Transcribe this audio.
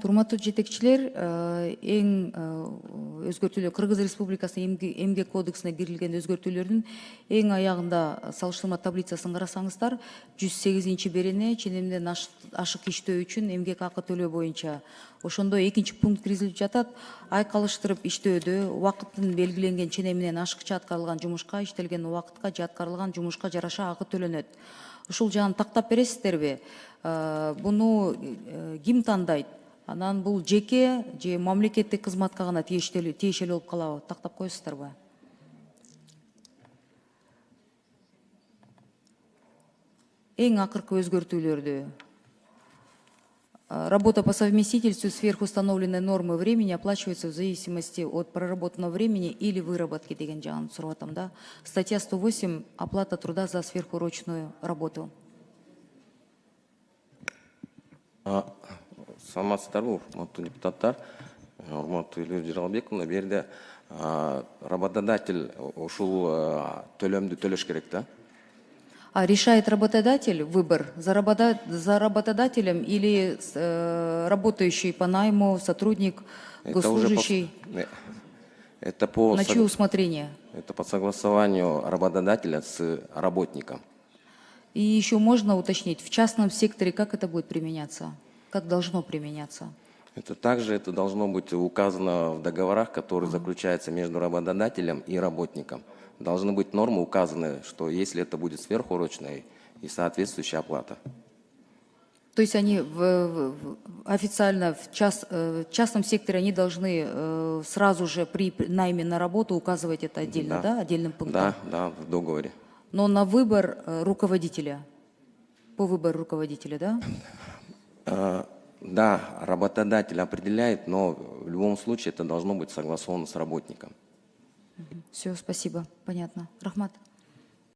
Урматтуу жетекчилер, эң өзгөртүүлөр Кыргыз Республикасынын эмгек кодексине кирилген өзгөртүүлөрдүн эң аягында салыштырма таблицасын карасаңыздар, 108-берене ченемден ашык иштөө үчүн эмгек акы төлөө боюнча ошондо экинчи пункт киргизилип жатат. Айкалыштырып иштөөдө убакыттын белгиленген ченеминен ашыкча аткарылган жумушка, иштелген убакытка же аткарылган жумушка жараша акы төлөнөт. Ушул жагын тактап бересиздерби? Буну ким тандайт? Анан бул жеке же мамлекеттик кызматка гана тиешелүү болуп калабы? Тактап коесуздарбы? Эң акыркы өзгөртүүлөрдү работа по совместительству сверхустановленной нормы времени оплачивается в зависимости от проработанного времени или выработки деген жагын сурап атам да. Статья 108 оплата труда за сверхурочную работу. Саламатсыздарбы, урматтуу депутаттар, урматтуу Эльвира Жыргалбековна, бул жерде работодатель ушул төлөмдү төлөш керек да? Решает работодатель выбор за работодателем или работающий по найму, сотрудник, госслужащий? Это по на чье усмотрение? Это по согласованию работодателя с работником. И еще можно уточнить, в частном секторе как это будет применяться? Как должно применяться? Это также должно быть указано в договорах, которые заключаются между работодателем и работником. Должны быть нормы указаны, что если это будет сверхурочная и соответствующая оплата. То есть они официально в частном секторе они должны сразу же при найме на работу указывать это отдельно, да, отдельным пунктом? Да, в договоре. Но на выбор руководителя, по выбору руководителя, да? Да, работодатель определяет, но в любом случае это должно быть согласовано с работником. Все, спасибо, понятно. Рахмат.